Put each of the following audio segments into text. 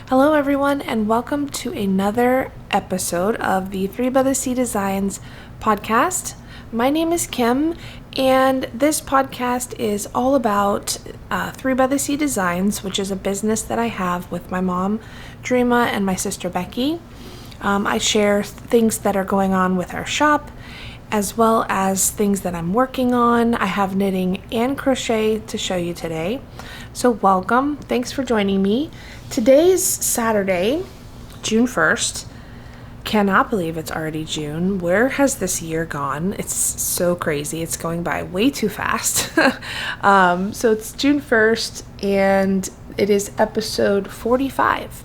Hello everyone and welcome to another episode of the 3 by the Sea Designs podcast. My name is Kim and this podcast is all about 3 by the Sea Designs, which is a business that I have with my mom, Dreama, and my sister, Becky. I share things that are going on with our shop as well as things that I'm working on. I have knitting and crochet to show you today. So welcome. Thanks for joining me. Today's Saturday, June 1st. Cannot believe it's already June. Where has this year gone? It's so crazy. It's going by way too fast. So it's June 1st and it is episode 45.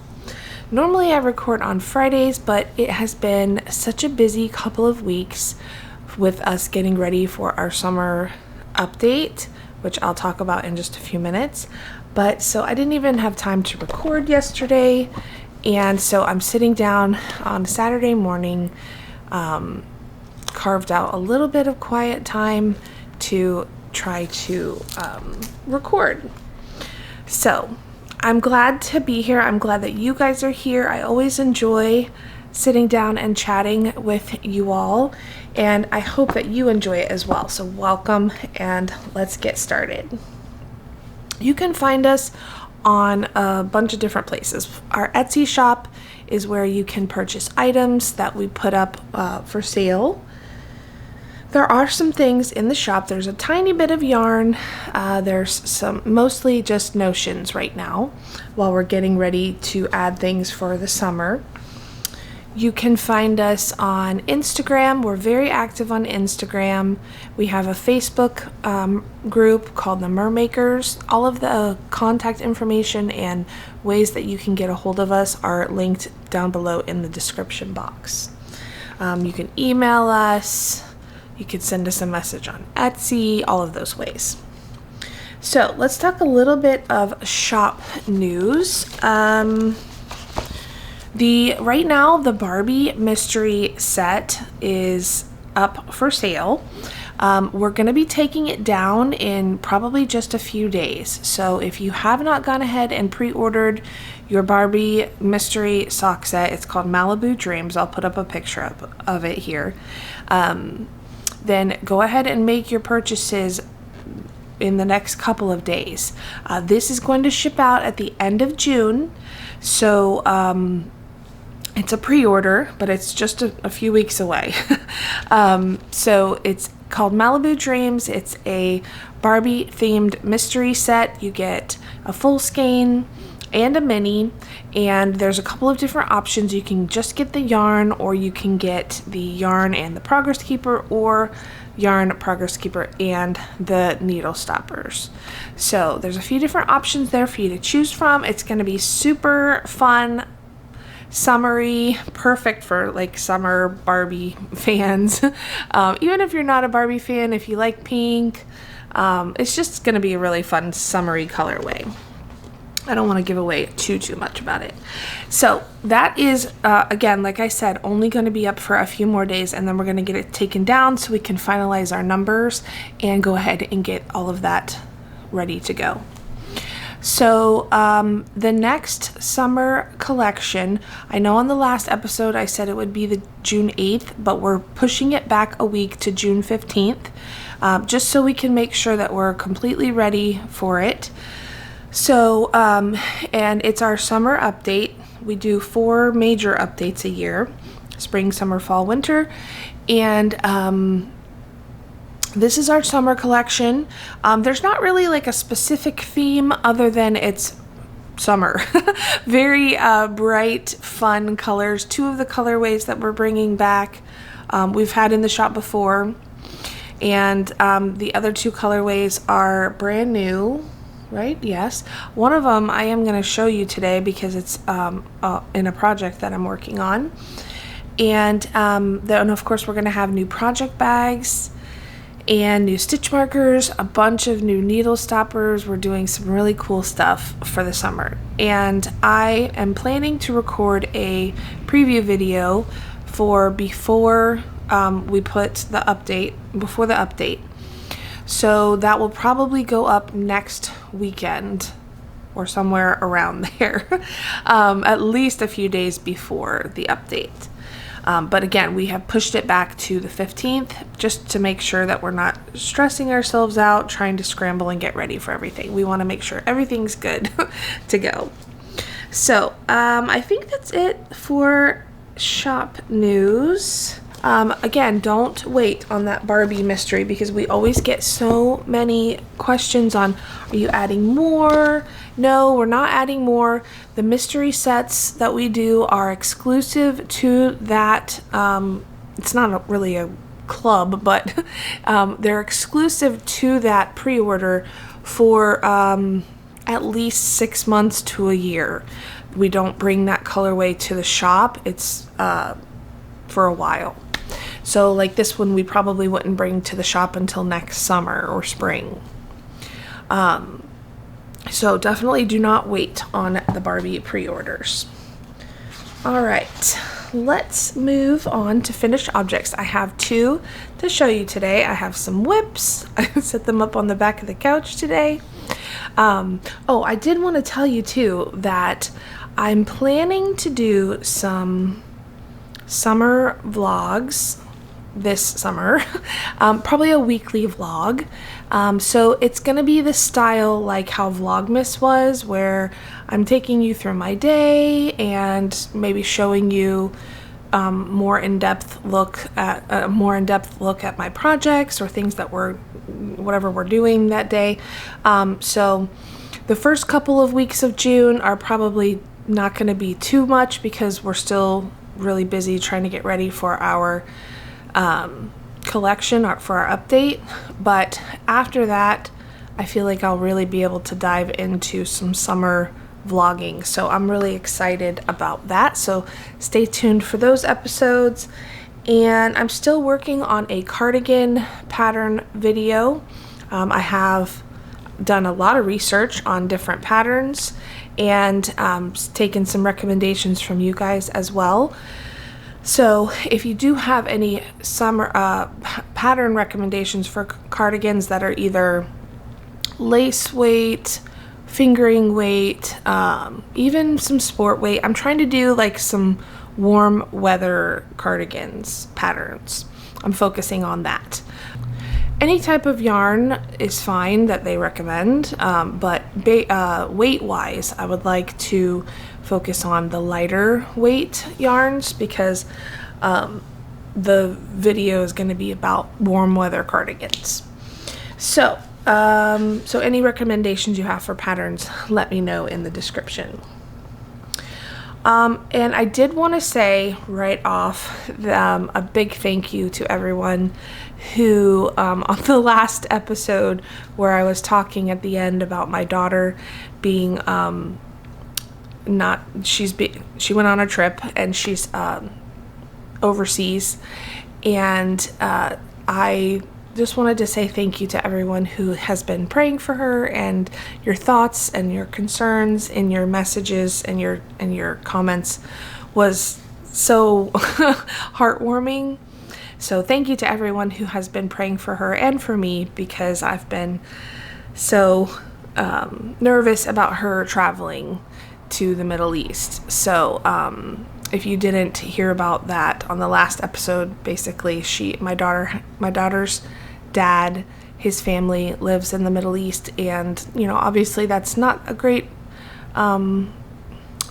Normally I record on Fridays, but it has been such a busy couple of weeks with us getting ready for our summer update, which I'll talk about in just a few minutes. But so I didn't even have time to record yesterday, and so I'm sitting down on Saturday morning, carved out a little bit of quiet time to try to record. So I'm glad to be here. I'm glad that you guys are here. I always enjoy sitting down and chatting with you all, and I hope that you enjoy it as well. So welcome, and let's get started. You can find us on a bunch of different places. Our Etsy shop is where you can purchase items that we put up for sale. There are some things in the shop. There's a tiny bit of yarn. There's some mostly just notions right now while we're getting ready to add things for the summer. You can find us on Instagram. We're very active on Instagram. We have a Facebook group called the Mermakers. All of the contact information and ways that you can get a hold of us are linked down below in the description box. You can email us. You can send us a message on Etsy, all of those ways. So let's talk a little bit of shop news. Right now, the Barbie mystery set is up for sale. We're going to be taking it down in probably just a few days. So if you have not gone ahead and pre-ordered your Barbie mystery sock set, it's called Malibu Dreams. I'll put up a picture of it here. Then go ahead and make your purchases in the next couple of days. This is going to ship out at the end of June. So it's a pre-order, but it's just a few weeks away. So it's called Malibu Dreams. It's a Barbie themed mystery set. You get a full skein and a mini, and there's a couple of different options. You can just get the yarn, or you can get the yarn and the progress keeper, or yarn, progress keeper, and the needle stoppers. So there's a few different options there for you to choose from. It's going to be super fun, summery, perfect for like summer Barbie fans. Even if you're not a Barbie fan, if you like pink, it's just going to be a really fun summery colorway. I don't want to give away too much about it. So that is, again, like I said, only going to be up for a few more days, and then we're going to get it taken down so we can finalize our numbers and go ahead and get all of that ready to go. So the next summer collection, I know on the last episode I said it would be the June 8th, but we're pushing it back a week to June 15th, just so we can make sure that we're completely ready for it. So, and it's our summer update. We do 4 major updates a year: spring, summer, fall, winter, and this is our summer collection. There's not really like a specific theme other than it's summer. Very bright, fun colors. 2 of the colorways that we're bringing back we've had in the shop before, and the other 2 colorways are brand new. Right? Yes. One of them I am going to show you today because it's in a project that I'm working on. And then, of course, we're going to have new project bags and new stitch markers, a bunch of new needle stoppers. We're doing some really cool stuff for the summer. And I am planning to record a preview video for before we put the update, before the update. So that will probably go up next weekend or somewhere around there, at least a few days before the update. But again, we have pushed it back to the 15th just to make sure that we're not stressing ourselves out trying to scramble and get ready for everything. We want to make sure everything's good to go. So I think that's it for shop news. Again, don't wait on that Barbie mystery because we always get so many questions on, are you adding more? No, we're not adding more. The mystery sets that we do are exclusive to that. It's not really a club, but they're exclusive to that pre-order for at least 6 months to a year. We don't bring that colorway to the shop. It's for a while. So like this one we probably wouldn't bring to the shop until next summer or spring. So definitely do not wait on the Barbie pre-orders. All right, let's move on to finished objects. I have 2 to show you today. I have some whips. I set them up on the back of the couch today. Oh, I did want to tell you too that I'm planning to do some summer vlogs this summer, probably a weekly vlog. So it's gonna be the style like how Vlogmas was, where I'm taking you through my day and maybe showing you more in-depth look at my projects or things that whatever we're doing that day. So the first couple of weeks of June are probably not going to be too much because we're still really busy trying to get ready for our collection or for our update. But after that, I feel like I'll really be able to dive into some summer vlogging. So I'm really excited about that. So stay tuned for those episodes. And I'm still working on a cardigan pattern video. I have done a lot of research on different patterns and taken some recommendations from you guys as well. So if you do have any summer pattern recommendations for cardigans that are either lace weight, fingering weight, even some sport weight, I'm trying to do like some warm weather cardigans patterns. I'm focusing on that. Any type of yarn is fine that they recommend, but weight wise, I would like to focus on the lighter weight yarns because the video is going to be about warm weather cardigans. So any recommendations you have for patterns, let me know in the description. And I did want to say right off a big thank you to everyone who on the last episode where I was talking at the end about my daughter being she went on a trip and she's overseas, and I just wanted to say thank you to everyone who has been praying for her, and your thoughts and your concerns and your messages and your comments was so heartwarming. So thank you to everyone who has been praying for her and for me, because I've been so nervous about her traveling to the Middle East. So if you didn't hear about that on the last episode, basically my daughter's dad, his family lives in the Middle East, and obviously that's not a great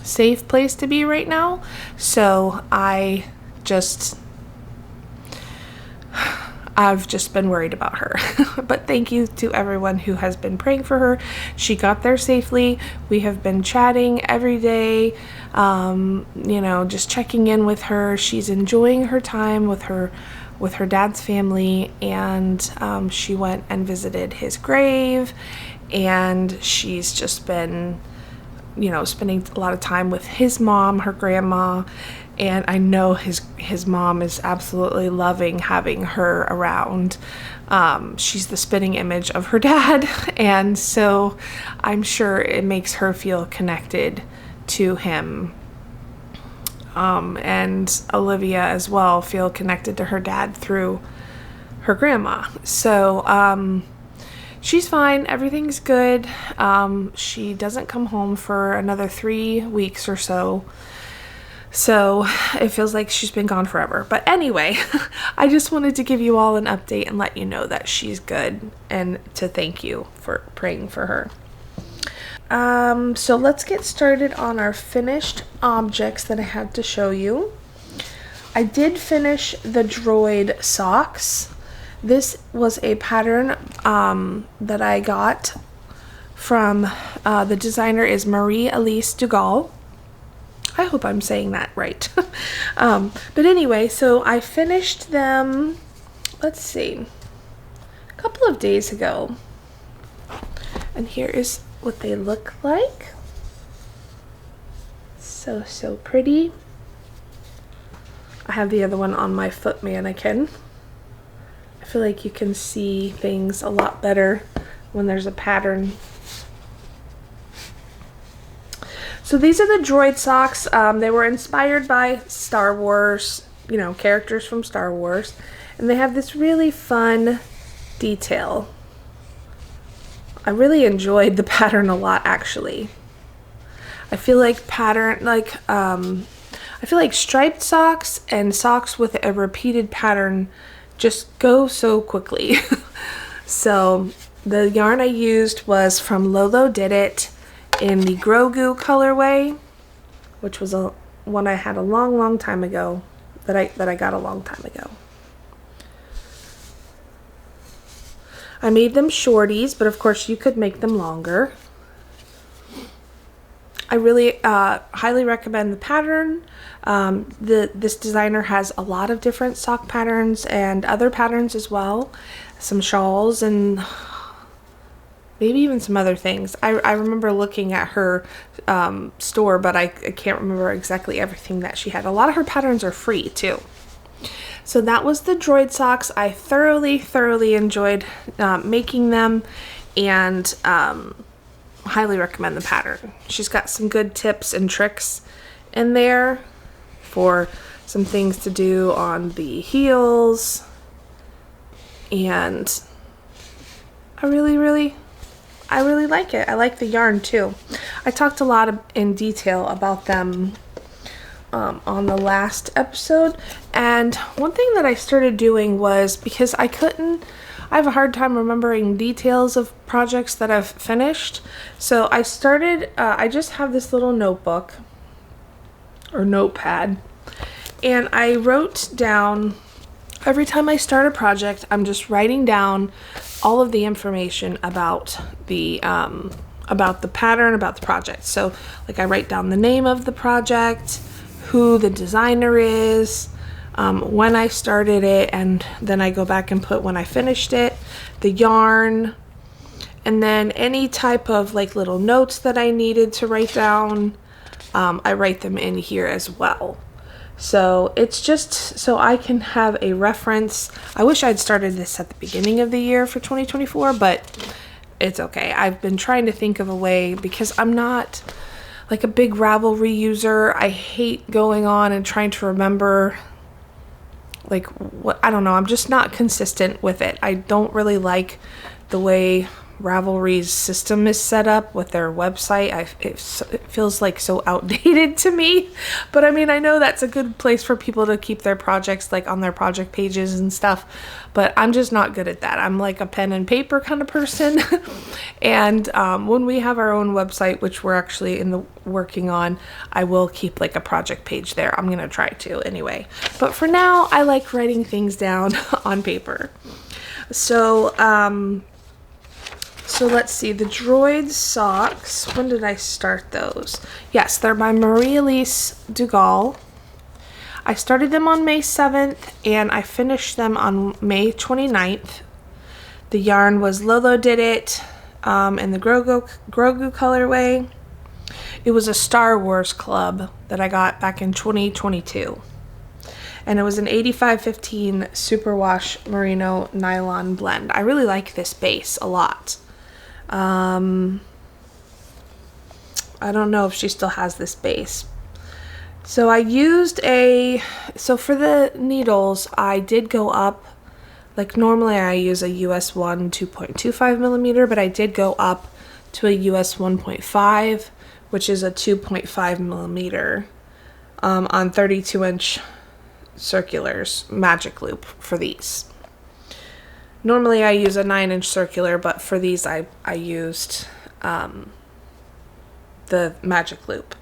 safe place to be right now. So I've just been worried about her. But thank you to everyone who has been praying for her. She got there safely. We have been chatting every day, just checking in with her. She's enjoying her time with her dad's family, and she went and visited his grave, and she's just been spending a lot of time with his mom, her grandma, and I know his mom is absolutely loving having her around. She's the spitting image of her dad, and so I'm sure it makes her feel connected to him. And Olivia as well feel connected to her dad through her grandma. So she's fine. Everything's good. She doesn't come home for another 3 weeks or so. So it feels like she's been gone forever. But anyway, I just wanted to give you all an update and let you know that she's good and to thank you for praying for her. So let's get started on our finished objects that I had to show you. I did finish the Droid socks. This was a pattern that I got from the designer is Marie-Elyse Dugal. I hope I'm saying that right. But anyway, so I finished them, let's see, a couple of days ago. And here is what they look like. So pretty. I have the other one on my foot mannequin. I feel like you can see things a lot better when there's a pattern. So these are the Droid socks. They were inspired by Star Wars, you know, characters from Star Wars. And they have this really fun detail. I really enjoyed the pattern a lot, actually. I feel like I feel like striped socks and socks with a repeated pattern just go so quickly. So the yarn I used was from LoLoDidIt in the Grogu colorway, which was one I had a long time ago, that I got a long time ago. I made them shorties, but of course you could make them longer. I really highly recommend the pattern. This designer has a lot of different sock patterns and other patterns as well. Some shawls and maybe even some other things. I remember looking at her store, but I can't remember exactly everything that she had. A lot of her patterns are free too. So that was the Droid socks. I thoroughly enjoyed making them, and highly recommend the pattern. She's got some good tips and tricks in there for some things to do on the heels, and I really like it. I like the yarn too. I talked a lot in detail about them on the last episode, and one thing that I started doing was, because I have a hard time remembering details of projects that I've finished, so I started, I just have this little notebook or notepad, and I wrote down, every time I start a project, I'm just writing down all of the information about the pattern, about the project. So like I write down the name of the project, who the designer is, when I started it, and then I go back and put when I finished it, the yarn, and then any type of like little notes that I needed to write down, I write them in here as well. So it's just so I can have a reference. I wish I'd started this at the beginning of the year for 2024, but it's okay. I've been trying to think of a way, because I'm not like a big Ravelry user. I hate going on and trying to remember like what, I don't know, I'm just not consistent with it. I don't really like the way Ravelry's system is set up with their website. It feels like so outdated to me, but I mean, I know that's a good place for people to keep their projects like on their project pages and stuff, but I'm just not good at that. I'm like a pen and paper kind of person. And when we have our own website, which we're actually working on, I will keep like a project page there. I'm gonna try to anyway, but for now I like writing things down on paper. So so let's see, the Droid socks, when did I start those? Yes, they're by Marie-Elyse Dugal. I started them on May 7th and I finished them on May 29th. The yarn was LoLoDidIt in the Grogu colorway. It was a Star Wars club that I got back in 2022. And it was an 85-15 superwash merino nylon blend. I really like this base a lot. I don't know if she still has this base. So I used so for the needles, I did go up Like normally I use a US 1 2.25 millimeter, but I did go up to a US 1.5, which is a 2.5 millimeter on 32-inch circulars, magic loop for these. Normally I use a 9-inch circular, but for these I used the magic loop.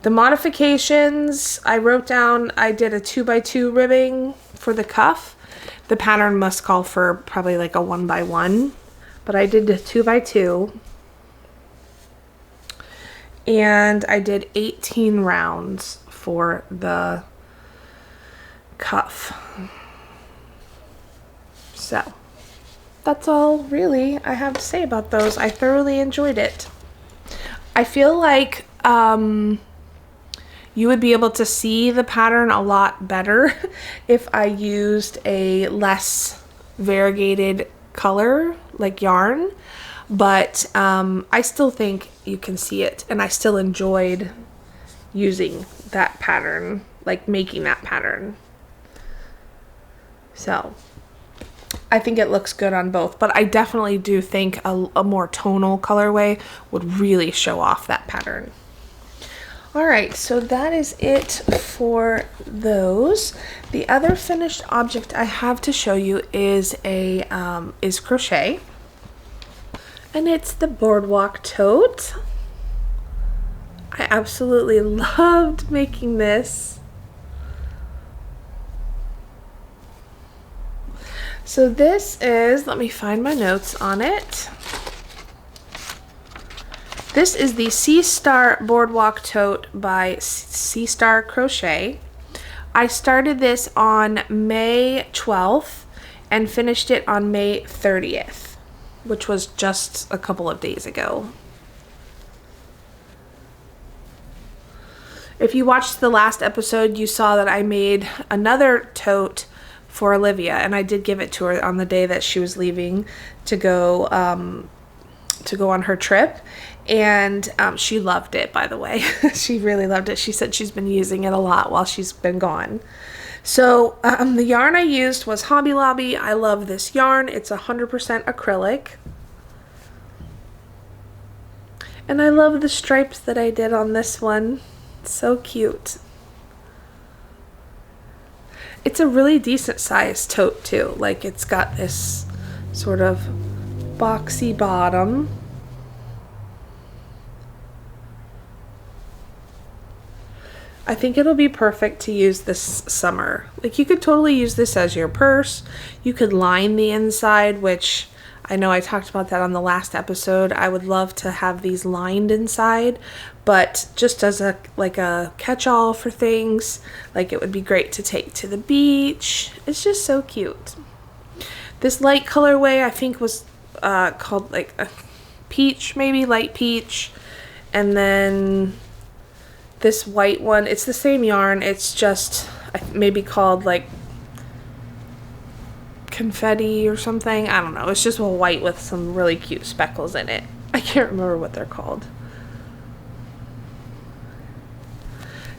The modifications I wrote down, I did a 2x2 ribbing for the cuff. The pattern must call for probably like a 1x1, but I did a 2x2. And I did 18 rounds for the cuff. So that's all really I have to say about those. I thoroughly enjoyed it. I feel like you would be able to see the pattern a lot better if I used a less variegated color like yarn, but I still think you can see it, and I still enjoyed using that pattern, like making that pattern. So I think it looks good on both, but I definitely do think a more tonal colorway would really show off that pattern. Alright, so that is it for those. The other finished object I have to show you is crochet. And it's the Boardwalk tote. I absolutely loved making this. So this is, let me find my notes on it. This is the Sea Star Boardwalk Tote by Sea Star Crochet. I started this on May 12th and finished it on May 30th, which was just a couple of days ago. If you watched the last episode, you saw that I made another tote for Olivia, and I did give it to her on the day that she was leaving to go on her trip. And she loved it, by the way. She really loved it. She said she's been using it a lot while she's been gone. So the yarn I used was Hobby Lobby. I love this yarn. It's 100% acrylic. And I love the stripes that I did on this one. It's so cute. It's a really decent sized tote too. Like, it's got this sort of boxy bottom. I think it'll be perfect to use this summer. Like, you could totally use this as your purse. You could line the inside, which I know I talked about that on the last episode. I would love to have these lined inside, but just as a catch-all for things, like, it would be great to take to the beach. It's just so cute. This light colorway I think was called like a peach, maybe light peach, and then this white one, it's the same yarn, it's just maybe called like confetti or something. I don't know. It's just a white with some really cute speckles in it. I can't remember what they're called.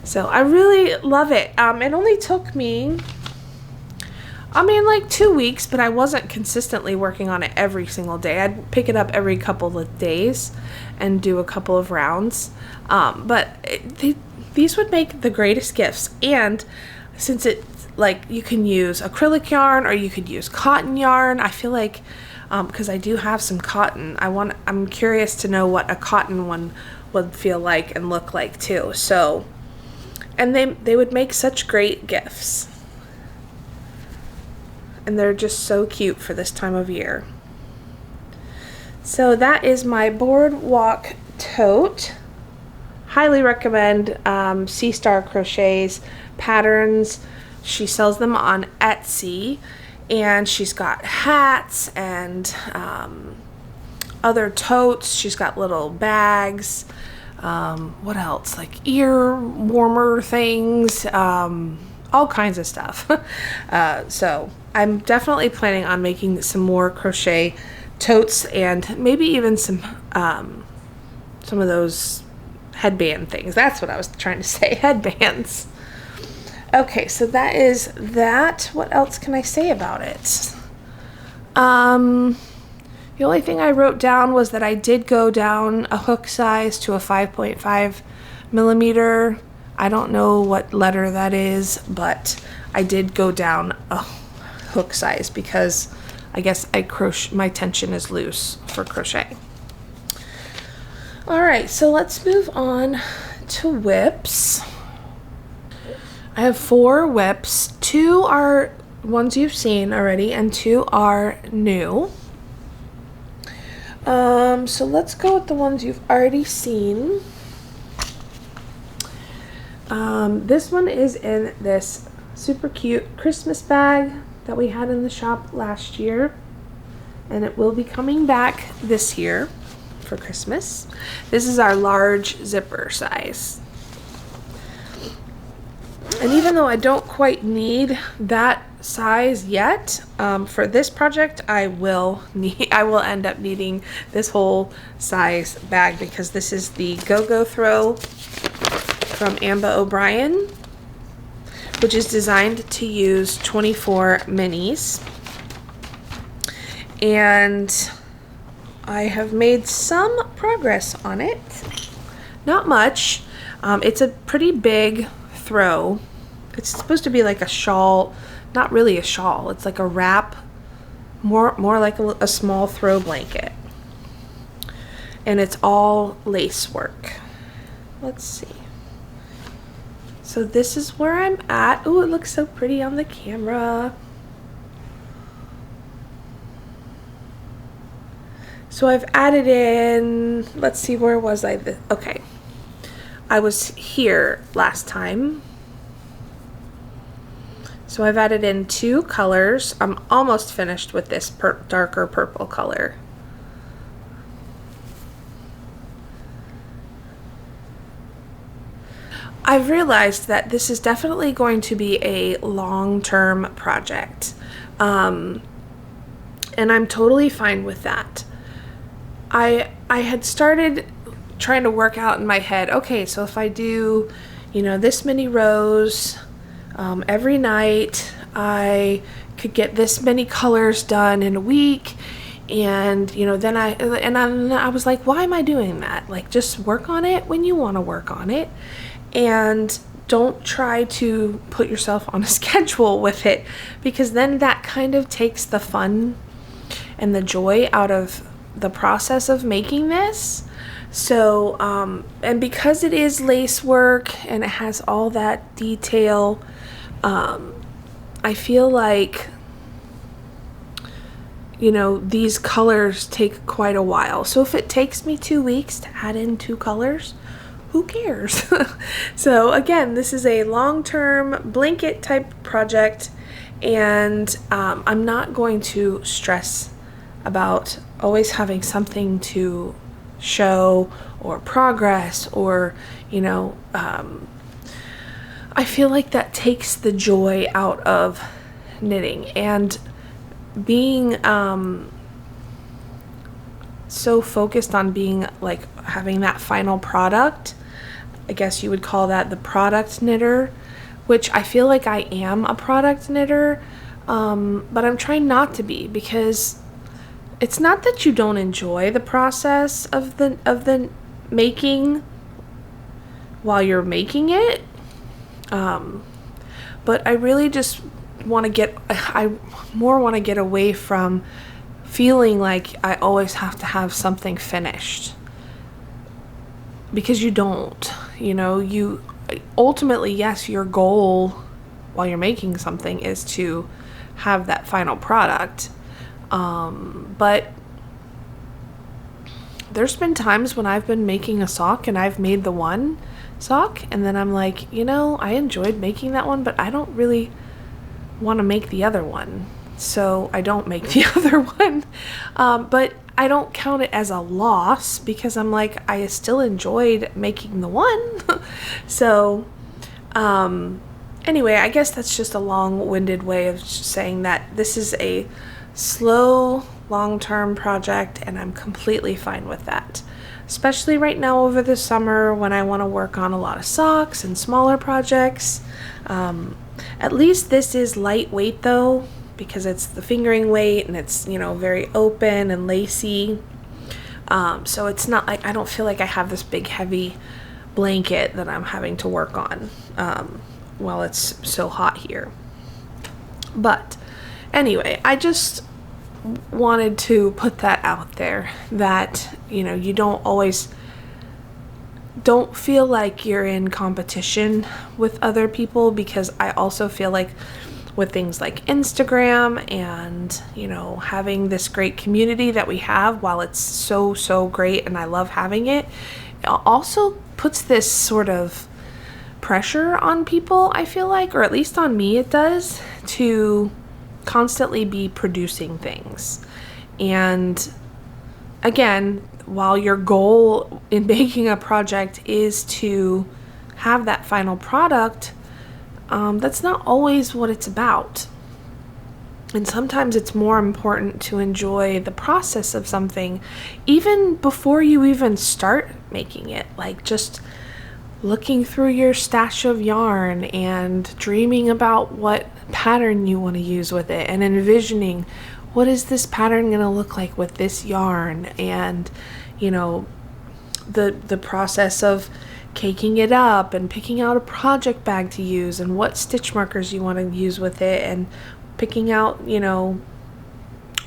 So I really love it. It only took me, like 2 weeks, but I wasn't consistently working on it every single day. I'd pick it up every couple of days and do a couple of rounds. These would make the greatest gifts. And since it's like, you can use acrylic yarn or you could use cotton yarn. I feel like, because I do have some cotton, I'm curious to know what a cotton one would feel like and look like too. So, and they would make such great gifts. And they're just so cute for this time of year. So that is my Boardwalk tote. Highly recommend Sea Star Crochet's patterns. She sells them on Etsy, and she's got hats and other totes. She's got little bags. What else? Like ear warmer things. All kinds of stuff. So I'm definitely planning on making some more crochet totes, and maybe even some of those headband things. That's what I was trying to say, headbands. Okay, so that is that. What else can I say about it? The only thing I wrote down was that I did go down a hook size to a 5.5 millimeter. I don't know what letter that is, but I did go down a hook size because I guess my tension is loose for crochet. All right, so let's move on to whips. I have 4 whips. 2 are ones you've seen already and 2 are new. So let's go with the ones you've already seen. This one is in this super cute Christmas bag that we had in the shop last year, and it will be coming back this year for Christmas. This is our large zipper size. And even though I don't quite need that size yet, for this project I will end up needing this whole size bag, because this is the Go-Go Throw from Ambah O'Brien, which is designed to use 24 minis. And I have made some progress on it. Not much. It's a pretty big throw. It's supposed to be like a shawl, not really a shawl. It's like a wrap, more like a small throw blanket. And it's all lace work. Let's see. So this is where I'm at. Oh, it looks so pretty on the camera. So I've added in, let's see, where was I? Okay. I was here last time. So I've added in 2 colors. I'm almost finished with this darker purple color. I've realized that this is definitely going to be a long-term project. And I'm totally fine with that. I had started trying to work out in my head, okay, so if I do, this many rows every night, I could get this many colors done in a week. And then I was like, why am I doing that? Like, just work on it when you want to work on it, and don't try to put yourself on a schedule with it, because then that kind of takes the fun and the joy out of the process of making this. So and because it is lace work and it has all that detail, I feel like these colors take quite a while. So if it takes me 2 weeks to add in 2 colors, who cares? So again, this is a long-term blanket type project, and I'm not going to stress about always having something to show or progress, or I feel like that takes the joy out of knitting. And being so focused on being like having that final product, I guess you would call that the product knitter, which I feel like I am a product knitter, but I'm trying not to be, because it's not that you don't enjoy the process of the making while you're making it, but I really just want to get away from feeling like I always have to have something finished, because you don't. You ultimately, yes, your goal while you're making something is to have that final product. But there's been times when I've been making a sock and I've made the one sock, and then I'm like, I enjoyed making that one, but I don't really want to make the other one. So I don't make the other one. But I don't count it as a loss, because I'm like, I still enjoyed making the one. So, anyway, I guess that's just a long-winded way of saying that this is a slow long-term project, and I'm completely fine with that. Especially right now over the summer when I want to work on a lot of socks and smaller projects. At least this is lightweight though, because it's the fingering weight and it's, you know, very open and lacy. So it's not like, I don't feel like I have this big heavy blanket that I'm having to work on while it's so hot here. But anyway, I just wanted to put that out there, that, you know, you don't feel like you're in competition with other people, because I also feel like with things like Instagram and, you know, having this great community that we have, while it's so great and I love having it, it also puts this sort of pressure on people, I feel like, or at least on me it does, to constantly be producing things. And again, while your goal in making a project is to have that final product, that's not always what it's about. And sometimes it's more important to enjoy the process of something even before you even start making it. Like just looking through your stash of yarn and dreaming about what pattern you want to use with it, and envisioning what is this pattern going to look like with this yarn, and, you know, the process of caking it up and picking out a project bag to use and what stitch markers you want to use with it, and picking out, you know,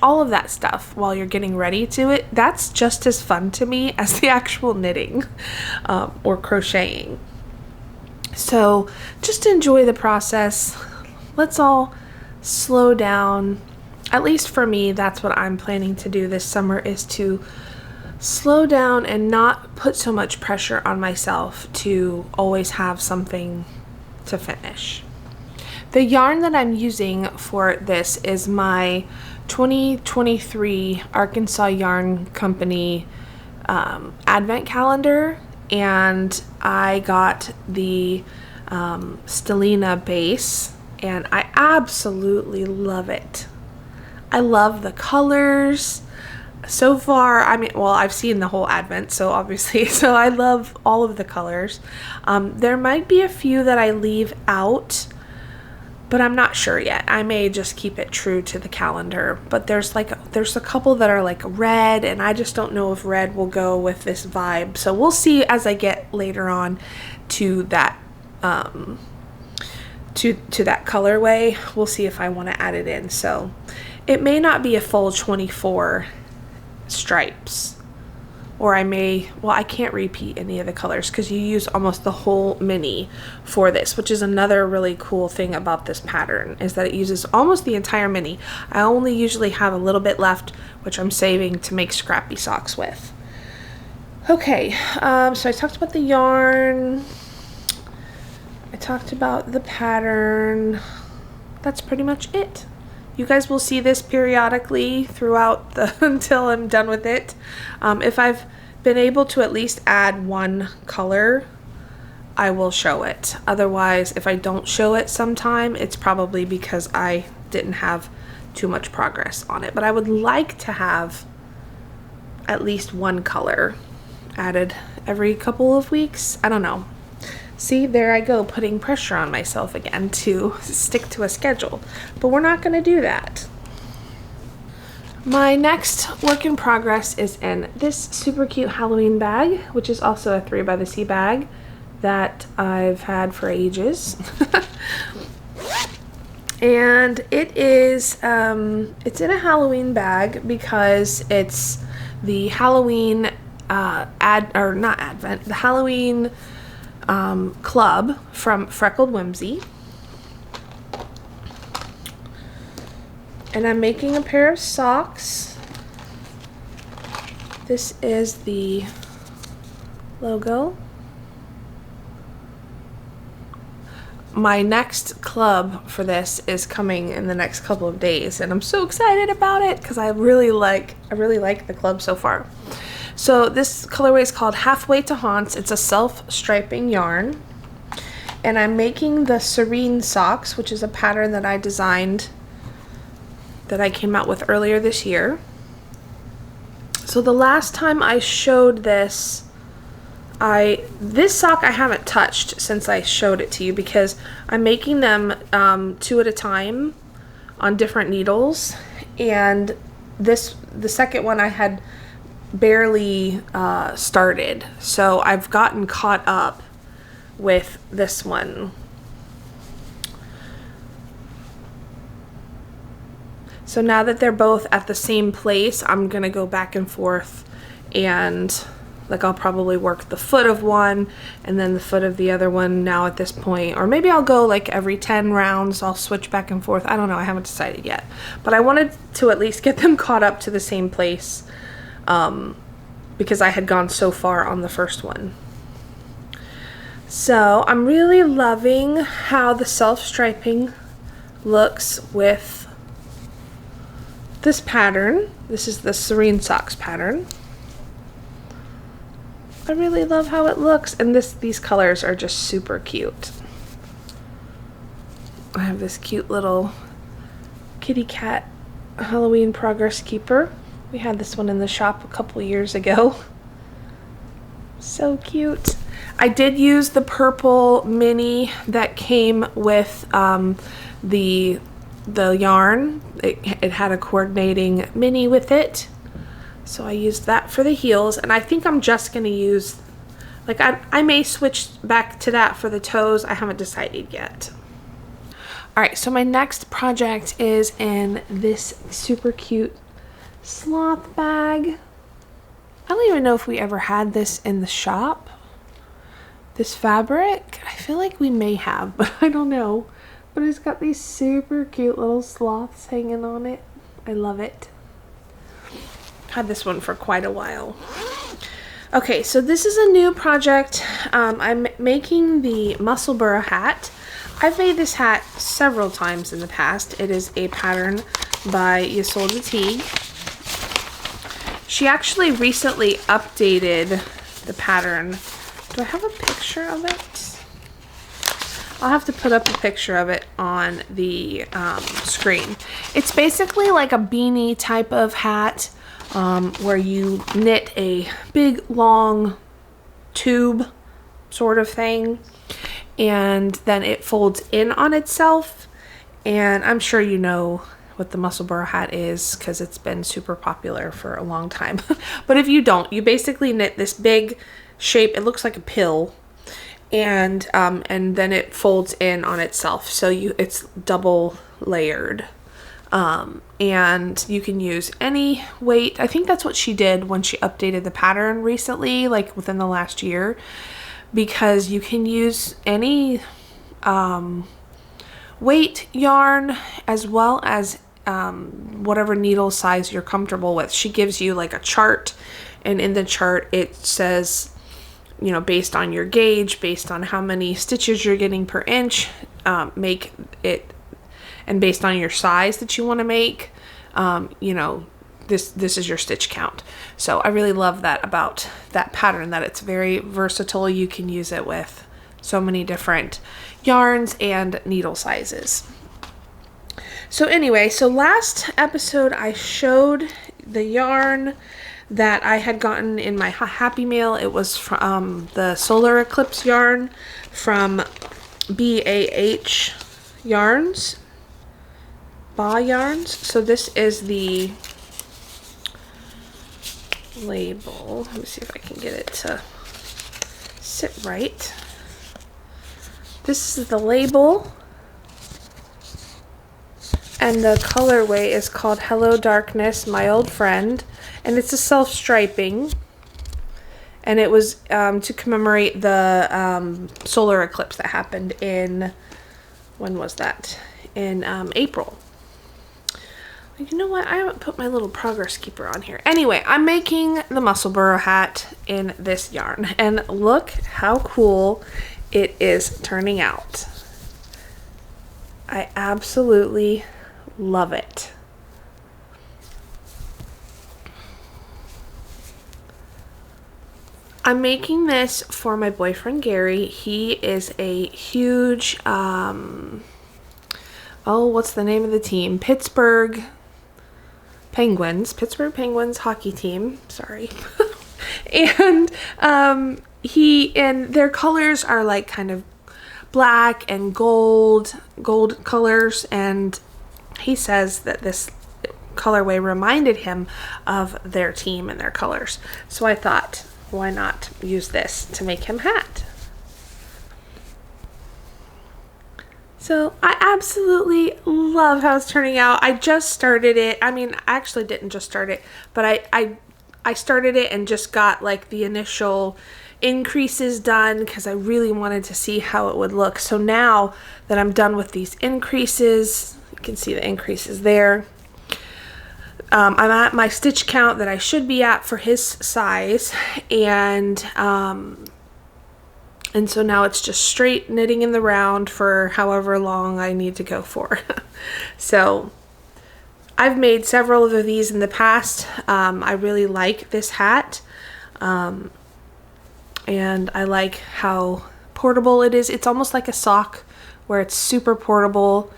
all of that stuff while you're getting ready to it. That's just as fun to me as the actual knitting or crocheting. So just enjoy the process. Let's all slow down. At least for me, that's what I'm planning to do this summer, is to slow down and not put so much pressure on myself to always have something to finish. The yarn that I'm using for this is my 2023 Arkansas Yarn Company advent calendar, and I got the Stellina base, and I absolutely love it. I love the colors. So far, I mean, well, I've seen the whole advent, so obviously, so I love all of the colors. There might be a few that I leave out, but I'm not sure yet. I may just keep it true to the calendar, but there's a couple that are like red, and I just don't know if red will go with this vibe. So we'll see as I get later on to that to that colorway. We'll see if I want to add it in. So it may not be a full 24 stripes, or I may, well, I can't repeat any of the colors because you use almost the whole mini for this, which is another really cool thing about this pattern, is that it uses almost the entire mini. I only usually have a little bit left, which I'm saving to make scrappy socks with. Okay, so I talked about the yarn, I talked about the pattern. That's pretty much it. You guys will see this periodically throughout the until I'm done with it. If I've been able to at least add one color, I will show it. Otherwise, if I don't show it sometime, it's probably because I didn't have too much progress on it. But I would like to have at least one color added every couple of weeks. I don't know. See, there I go, putting pressure on myself again to stick to a schedule. But we're not going to do that. My next work in progress is in this super cute Halloween bag, which is also a 3 by the Sea bag that I've had for ages. And it is, it's in a Halloween bag because it's the Halloween the Halloween club from Freckled Whimsy, and I'm making a pair of socks. This is the logo. My next club for this is coming in the next couple of days, and I'm so excited about it because I really like the club so far. So this colorway is called Halfway to Haunts. It's a self-striping yarn. And I'm making the Serene socks, which is a pattern that I designed, that I came out with earlier this year. So the last time I showed this, this sock I haven't touched since I showed it to you because I'm making them 2 at a time on different needles, and the second one I had barely started, so I've gotten caught up with this one. So now that they're both at the same place, I'm gonna go back and forth, and like I'll probably work the foot of one and then the foot of the other one now at this point, or maybe I'll go like every 10 rounds. I'll switch back and forth. I don't know, I haven't decided yet, but I wanted to at least get them caught up to the same place because I had gone so far on the first one. So I'm really loving how the self-striping looks with this pattern. This is the Serene Socks pattern. I really love how it looks, and these colors are just super cute. I have this cute little kitty cat Halloween progress keeper. We had this one in the shop a couple years ago. So cute. I did use the purple mini that came with the yarn. It had a coordinating mini with it, so I used that for the heels, and I think I'm just going to use, like, I may switch back to that for the toes. I haven't decided yet. Alright, so my next project is in this super cute sloth bag. I don't even know if we ever had this in the shop, this fabric. I feel like we may have, but I don't know. But it's got these super cute little sloths hanging on it. I love it. Had this one for quite a while. Okay, so this is a new project. I'm making the Musselburgh Hat. I've made this hat several times in the past. It is a pattern by Ysolda. She actually recently updated the pattern. Do I have a picture of it? I'll have to put up a picture of it on the screen. It's basically like a beanie type of hat where you knit a big long tube sort of thing, and then it folds in on itself. And I'm sure you know what the Musselburgh hat is because it's been super popular for a long time. But if you don't, you basically knit this big shape. It looks like a pill. And then it folds in on itself, so it's double layered, and you can use any weight. I think that's what she did when she updated the pattern recently, like within the last year, because you can use any weight yarn as well as whatever needle size you're comfortable with. She gives you like a chart, and in the chart it says, you know, based on your gauge, based on how many stitches you're getting per inch, make it, and based on your size that you want to make, you know, this is your stitch count. So I really love that about that pattern, that it's very versatile. You can use it with so many different yarns and needle sizes. So anyway, so last episode I showed the yarn that I had gotten in my Happy Mail. It was from the Solar Eclipse yarn from BAH Yarns. Yarns. So this is the label. Let me see if I can get it to sit right. This is the label. And the colorway is called Hello Darkness, My Old Friend. And it's a self-striping. And it was to commemorate the solar eclipse that happened in, when was that? In April. You know what? I haven't put my little progress keeper on here. Anyway, I'm making the Musselburgh hat in this yarn. And look how cool it is turning out. I absolutely love it. I'm making this for my boyfriend Gary. He is a huge, what's the name of the team? Pittsburgh Penguins, Pittsburgh Penguins hockey team, sorry. And and their colors are like kind of black and gold colors, and he says that this colorway reminded him of their team and their colors. So I thought, why not use this to make him a hat? So I absolutely love how it's turning out. I just started it. I mean, I actually didn't just start it, but I started it and just got like the initial increases done because I really wanted to see how it would look. So now that I'm done with these increases, you can see the increases there. I'm at my stitch count that I should be at for his size, and so now it's just straight knitting in the round for however long I need to go for. So I've made several of these in the past. I really like this hat, and I like how portable it is. It's almost like a sock where it's super portable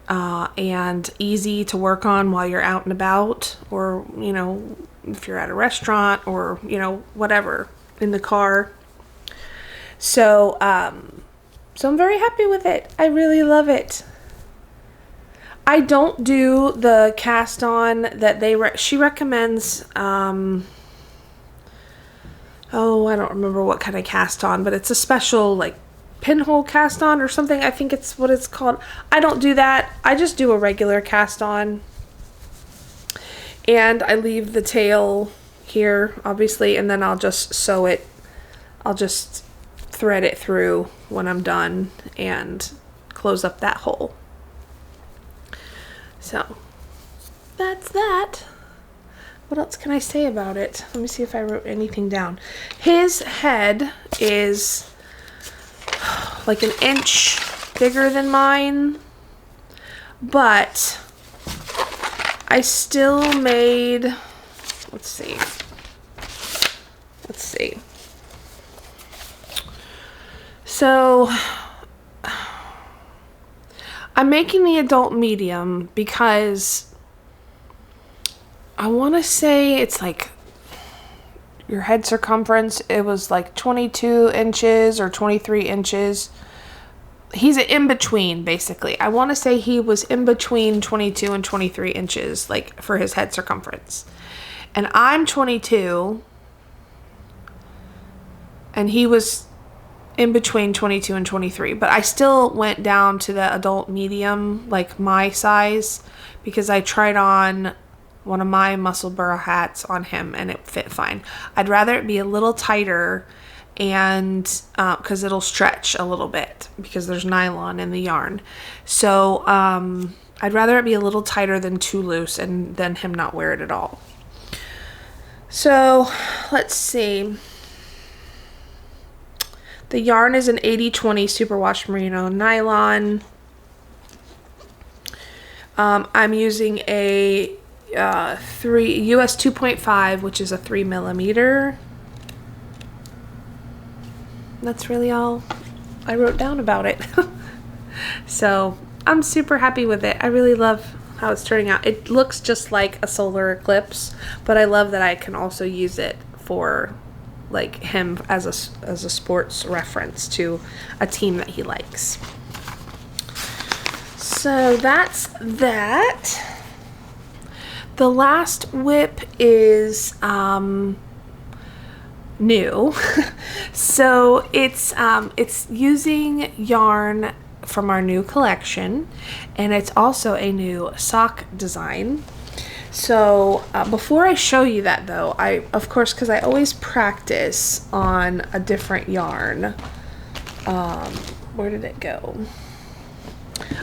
and easy to work on while you're out and about, or, you know, if you're at a restaurant or, you know, whatever, in the car. So, so I'm very happy with it. I really love it. I don't do the cast on that she recommends. Oh, I don't remember what kind of cast on, but it's a special like pinhole cast on or something. I think it's what it's called. I don't do that. I just do a regular cast on, and I leave the tail here, obviously, and then I'll just sew it. I'll just thread it through when I'm done and close up that hole. So that's that. What else can I say about it? Let me see if I wrote anything down. His head is like an inch bigger than mine, but I still made, let's see. So I'm making the adult medium because I want to say it's like your head circumference. It was like 22 inches or 23 inches. He's in between, basically. I want to say he was in between 22 and 23 inches, like for his head circumference. And I'm 22, and he was in between 22 and 23, but I still went down to the adult medium, like my size, because I tried on one of my Musselburgh hats on him and it fit fine. I'd rather it be a little tighter, and because it'll stretch a little bit because there's nylon in the yarn. So I'd rather it be a little tighter than too loose, and then him not wear it at all. So let's see. The yarn is an 80/20 superwash merino nylon. I'm using a US 2.5, which is a 3mm. That's really all I wrote down about it. So I'm super happy with it. I really love how it's turning out. It looks just like a solar eclipse, but I love that I can also use it for like him as a sports reference to a team that he likes. So that's that. The last whip is new. So it's using yarn from our new collection, and it's also a new sock design. So before I show you that though, of course, because I always practice on a different yarn. Where did it go?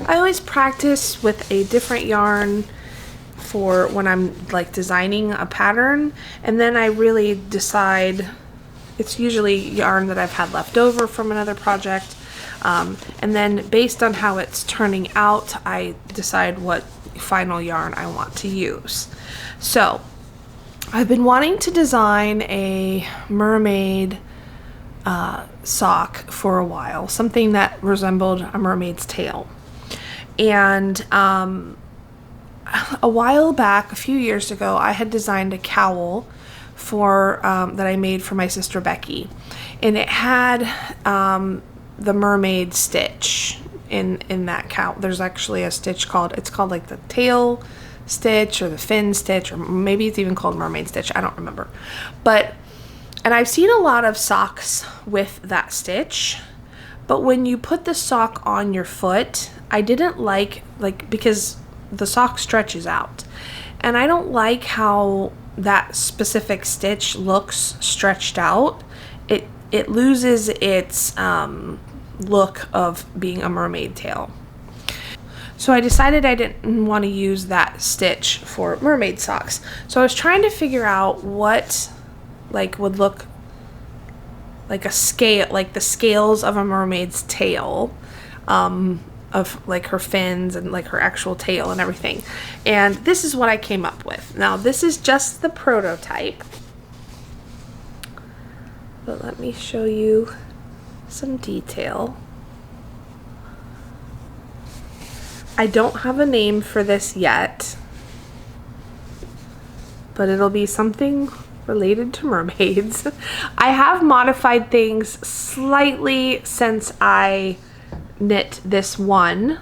I always practice with a different yarn for when I'm like designing a pattern, and then I really decide. It's usually yarn that I've had left over from another project, and then based on how it's turning out, I decide what final yarn I want to use. So I've been wanting to design a mermaid sock for a while, something that resembled a mermaid's tail, and a while back, a few years ago, I had designed a cowl for that I made for my sister Becky, and it had the mermaid stitch in that cowl. There's actually a stitch called, it's called like the tail stitch or the fin stitch, or maybe it's even called mermaid stitch, I don't remember. But, and I've seen a lot of socks with that stitch, but when you put the sock on your foot, I didn't like because the sock stretches out, and I don't like how that specific stitch looks stretched out. It loses its look of being a mermaid tail. So I decided I didn't want to use that stitch for mermaid socks. So I was trying to figure out what would look like a scale, like the scales of a mermaid's tail, of like her fins and like her actual tail and everything. And this is what I came up with. Now this is just the prototype, but let me show you some detail. I don't have a name for this yet, but it'll be something related to mermaids. I have modified things slightly since I knit this one,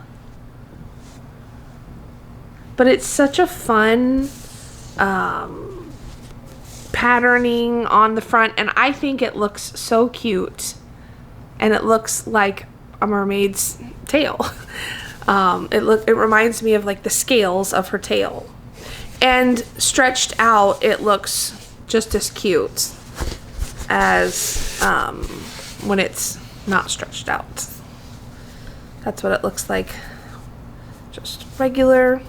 but it's such a fun patterning on the front, and I think it looks so cute, and it looks like a mermaid's tail. It reminds me of like the scales of her tail, and stretched out it looks just as cute as when it's not stretched out. That's what it looks like, just regular.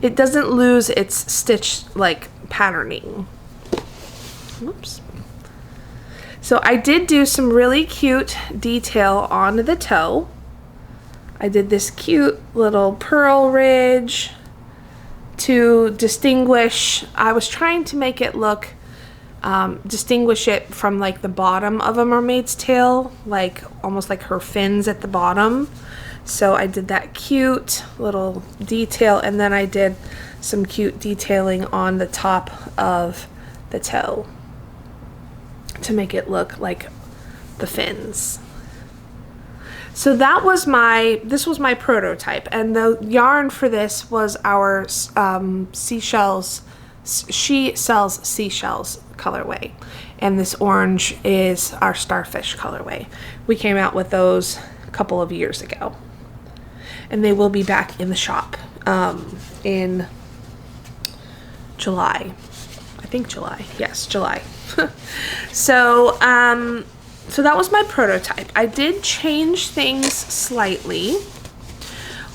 It doesn't lose its stitch like patterning. Whoops. So I did do some really cute detail on the toe. I did this cute little pearl ridge to distinguish. I was trying to make it look, distinguish it from like the bottom of a mermaid's tail, like almost like her fins at the bottom. So I did that cute little detail, and then I did some cute detailing on the top of the toe to make it look like the fins. So that was this was my prototype, and the yarn for this was our seashells, She Sells Seashells colorway, and this orange is our starfish colorway. We came out with those a couple of years ago, and they will be back in the shop in July. I think July. Yes, July. So that was my prototype. I did change things slightly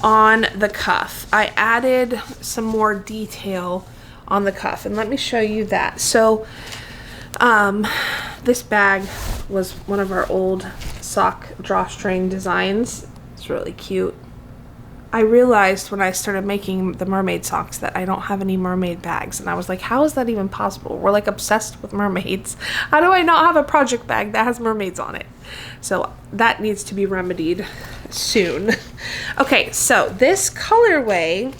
on the cuff. I added some more detail on the cuff, and let me show you that. So this bag was one of our old sock drawstring designs. It's really cute. I realized when I started making the mermaid socks that I don't have any mermaid bags, and I was like, how is that even possible? We're like obsessed with mermaids. How do I not have a project bag that has mermaids on it? So that needs to be remedied soon. Okay, so this colorway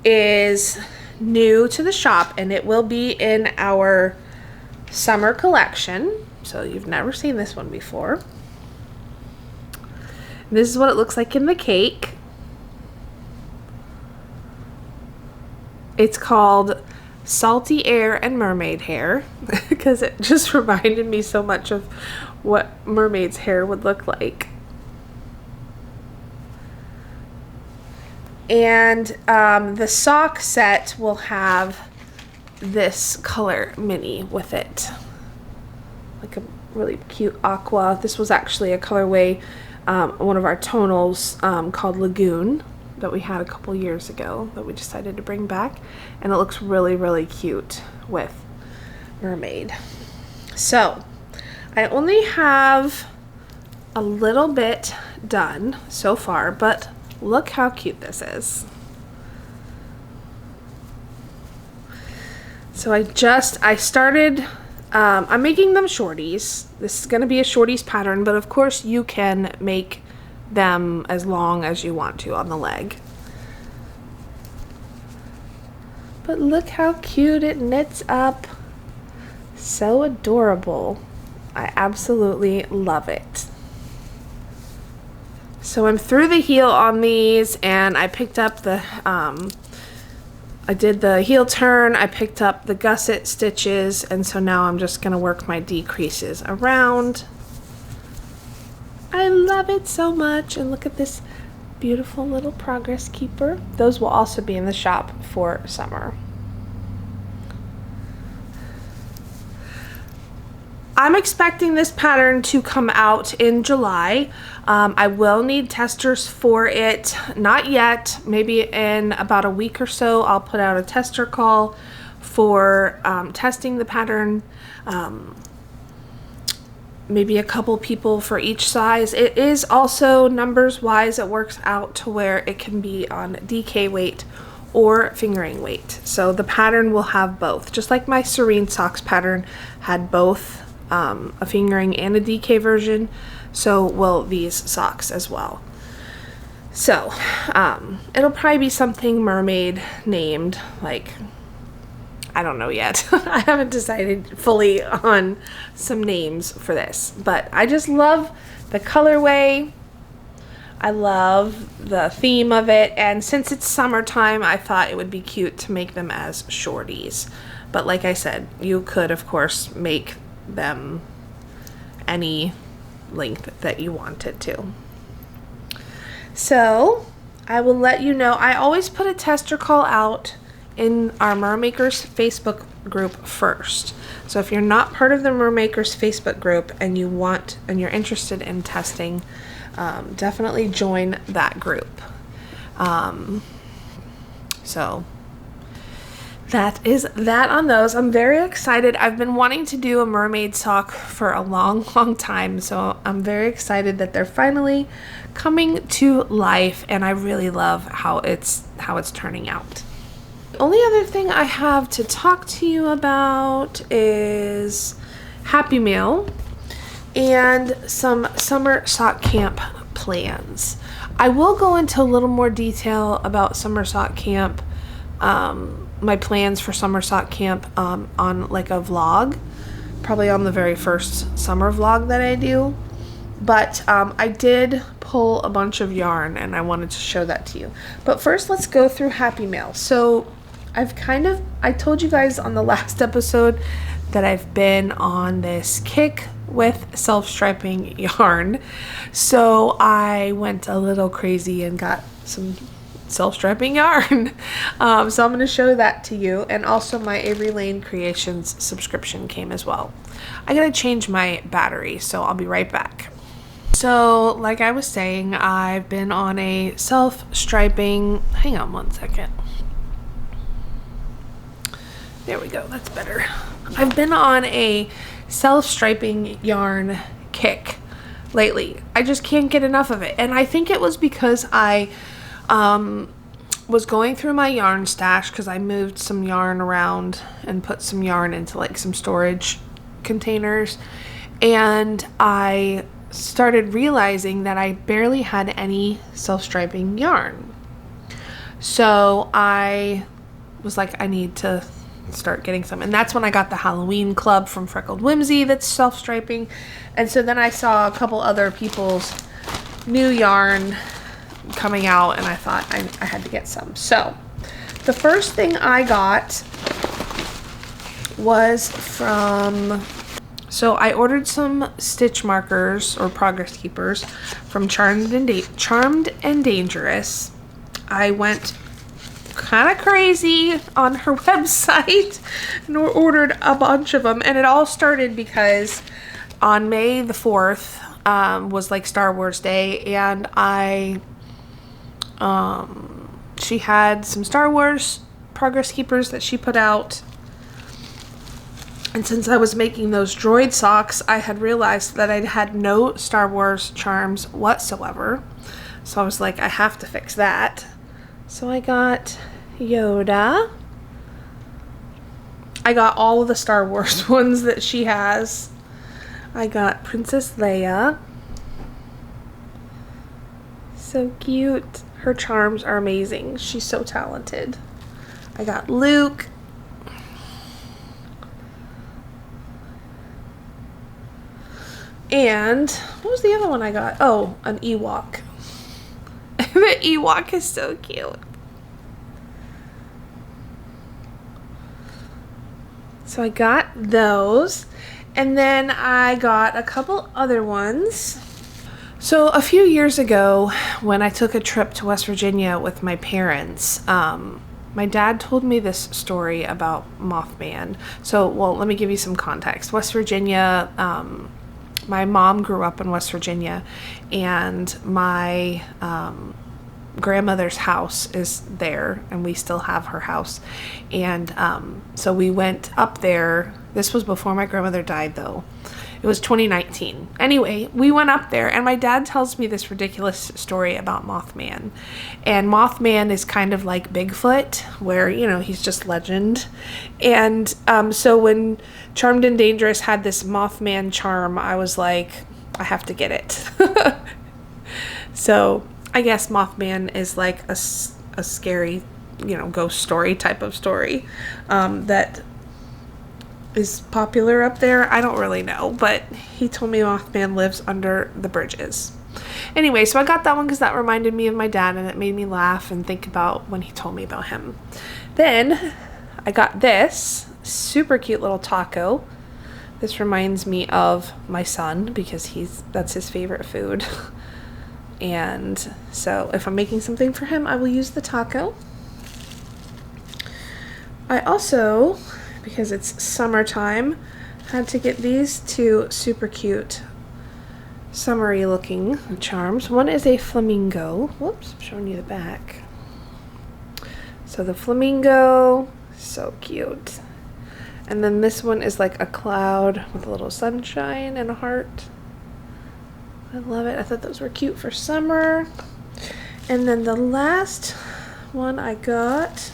is new to the shop, and it will be in our summer collection. So you've never seen this one before. This is what it looks like in the cake. It's called Salty Air and Mermaid Hair because it just reminded me so much of what mermaid's hair would look like. And the sock set will have this color mini with it, like a really cute aqua. This was actually a colorway, one of our tonals called Lagoon, that we had a couple years ago that we decided to bring back, and it looks really, really cute with mermaid. So I only have a little bit done so far, but look how cute this is. So I started, I'm making them shorties. This is going to be a shorties pattern, but of course you can make them as long as you want to on the leg. But look how cute it knits up. So adorable. I absolutely love it. So I'm through the heel on these, and I picked up the, I did the heel turn, I picked up the gusset stitches, and so now I'm just gonna work my decreases around. I love it so much, and look at this beautiful little progress keeper. Those will also be in the shop for summer. I'm expecting this pattern to come out in July. I will need testers for it. Not yet. Maybe in about a week or so, I'll put out a tester call for testing the pattern. Maybe a couple people for each size. It is also numbers wise, it works out to where it can be on DK weight or fingering weight. So the pattern will have both. Just like my Serene socks pattern had both a fingering and a DK version, so will these socks as well. So it'll probably be something mermaid named, like, I don't know yet. I haven't decided fully on some names for this, but I just love the colorway. I love the theme of it, and since it's summertime, I thought it would be cute to make them as shorties. But like I said, you could of course make them any length that you wanted to. So I will let you know. I always put a tester call out in our Mermakers Facebook group first. So if you're not part of the Mermakers Facebook group and you're interested in testing, definitely join that group. So that is that on those. I'm very excited. I've been wanting to do a mermaid sock for a long time, so I'm very excited that they're finally coming to life, and I really love how it's turning out. The only other thing I have to talk to you about is Happy Meal and some summer sock camp plans. I will go into a little more detail about summer sock camp, my plans for summer sock camp on like a vlog, probably on the very first summer vlog that I do. But I did pull a bunch of yarn and I wanted to show that to you. But first, let's go through Happy Mail. So I told you guys on the last episode that I've been on this kick with self-striping yarn. So I went a little crazy and got some self-striping yarn. So I'm going to show that to you. And also my Avery Lane Creations subscription came as well. I got to change my battery, so I'll be right back. So like I was saying, I've been on a self-striping, hang on one second. There we go, that's better. I've been on a self-striping yarn kick lately. I just can't get enough of it. And I think it was because I was going through my yarn stash, because I moved some yarn around and put some yarn into like some storage containers, and I started realizing that I barely had any self-striping yarn. So I was like, I need to start getting some, and that's when I got the Halloween club from Freckled Whimsy that's self-striping. And so then I saw a couple other people's new yarn coming out, and I thought I had to get some. So the first thing I got was so I ordered some stitch markers or progress keepers from Charmed and Dangerous. I went kind of crazy on her website and ordered a bunch of them, and it all started because on May the 4th was like Star Wars Day, and she had some Star Wars progress keepers that she put out. And since I was making those Droid socks, I had realized that I'd had no Star Wars charms whatsoever. So I was like, I have to fix that. So I got Yoda. I got all of the Star Wars ones that she has. I got Princess Leia. So cute. Her charms are amazing. She's so talented. I got Luke. And what was the other one I got? Oh, an Ewok. The Ewok is so cute. So I got those. And then I got a couple other ones. So a few years ago, when I took a trip to West Virginia with my parents, my dad told me this story about Mothman. So, well, let me give you some context. West Virginia, my mom grew up in West Virginia, and my grandmother's house is there, and we still have her house. And so we went up there. This was before my grandmother died, though. It was 2019. Anyway, we went up there, and my dad tells me this ridiculous story about Mothman. And Mothman is kind of like Bigfoot, where, you know, he's just legend. And so when Charmed and Dangerous had this Mothman charm, I was like, I have to get it. So I guess Mothman is like a scary, you know, ghost story type of story that is popular up there. I don't really know, but he told me Mothman lives under the bridges. Anyway, so I got that one because that reminded me of my dad, and it made me laugh and think about when he told me about him. Then I got this super cute little taco. This reminds me of my son because that's his favorite food. And so if I'm making something for him, I will use the taco. I also, because it's summertime, had to get these two super cute summery looking charms. One is a flamingo. Whoops, I'm showing you the back. So the flamingo, so cute. And then this one is like a cloud with a little sunshine and a heart. I love it. I thought those were cute for summer. And then the last one I got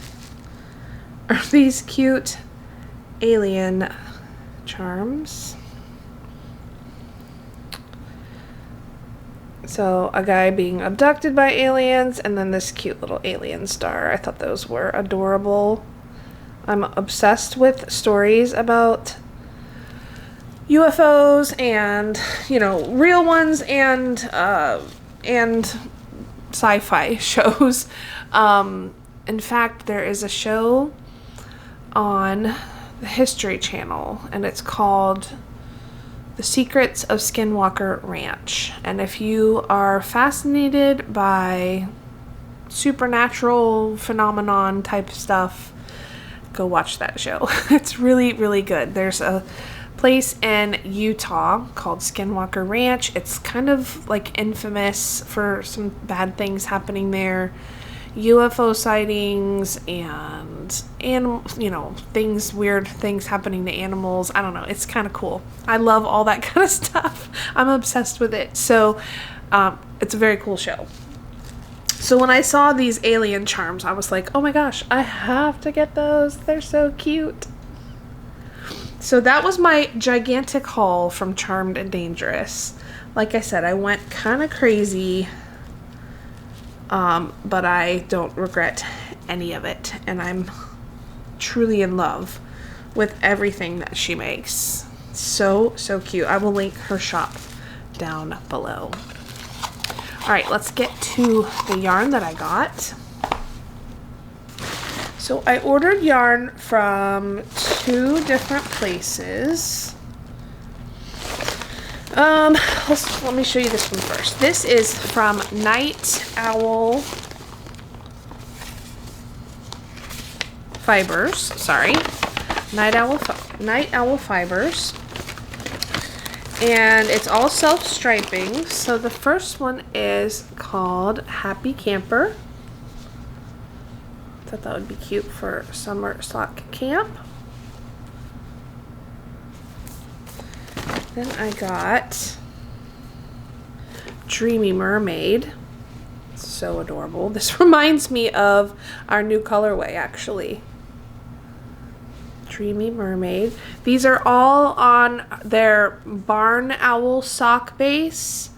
are these cute alien charms. So a guy being abducted by aliens, and then this cute little alien star. I thought those were adorable. I'm obsessed with stories about UFOs and, you know, real ones and sci-fi shows. In fact, there is a show on the History Channel, and it's called The Secrets of Skinwalker Ranch. And if you are fascinated by supernatural phenomenon type stuff, go watch that show. It's really, really good. There's a place in Utah called Skinwalker Ranch. It's kind of like infamous for some bad things happening there. UFO sightings and you know, weird things happening to animals. I don't know. It's kind of cool. I love all that kind of stuff. I'm obsessed with it. So it's a very cool show. So when I saw these alien charms, I was like, oh my gosh, I have to get those. They're so cute. So that was my gigantic haul from Charmed and Dangerous. Like I said, I went kind of crazy. But I don't regret any of it, and I'm truly in love with everything that she makes. So cute. I will link her shop down below. All right, let's get to the yarn that I got. So I ordered yarn from 2 different places. Let me show you this one first. This is from Night Owl Fibers. Sorry, Night Owl Fibers, and it's all self-striping. So the first one is called Happy Camper. Thought that would be cute for summer sock camp. Then I got Dreamy Mermaid. So adorable. This reminds me of our new colorway, actually. Dreamy Mermaid. These are all on their Barn Owl sock base,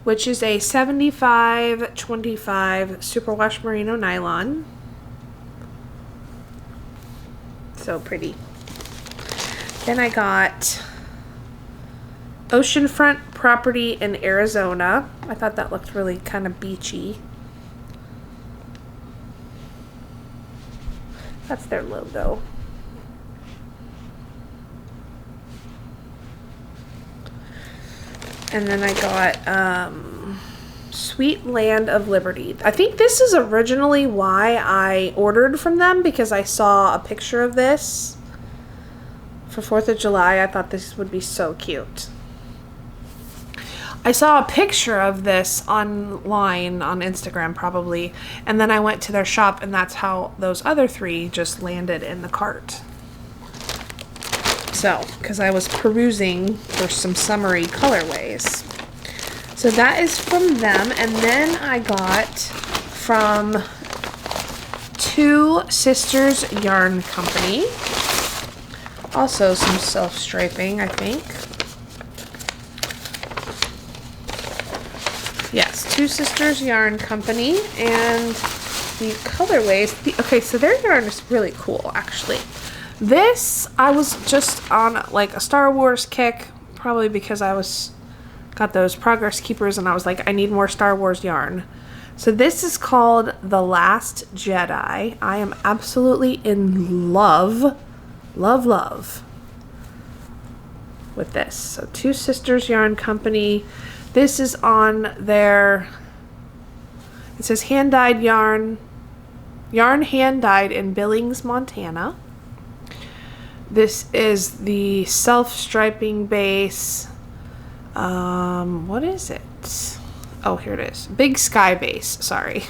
which is a 75-25 superwash merino nylon. So pretty. Then I got Oceanfront Property in Arizona. I thought that looked really kind of beachy. That's their logo. And then I got Sweet Land of Liberty. I think this is originally why I ordered from them, because I saw a picture of this for 4th of July. I thought this would be so cute. I saw a picture of this online on Instagram probably, and then I went to their shop, and that's how those other 3 just landed in the cart. So, because I was perusing for some summery colorways. So that is from them, and then I got from Two Sisters Yarn Company. Also some self-striping, I think. Yes, Two Sisters Yarn Company, and the colorways. Okay, so their yarn is really cool, actually. This, I was just on like a Star Wars kick, probably because I got those Progress Keepers, and I was like, I need more Star Wars yarn. So this is called The Last Jedi. I am absolutely in love with this. So Two Sisters Yarn Company. This is on their, it says hand-dyed yarn hand-dyed in Billings, Montana. This is the self-striping base. What is it? Oh, here it is. Big Sky base, sorry.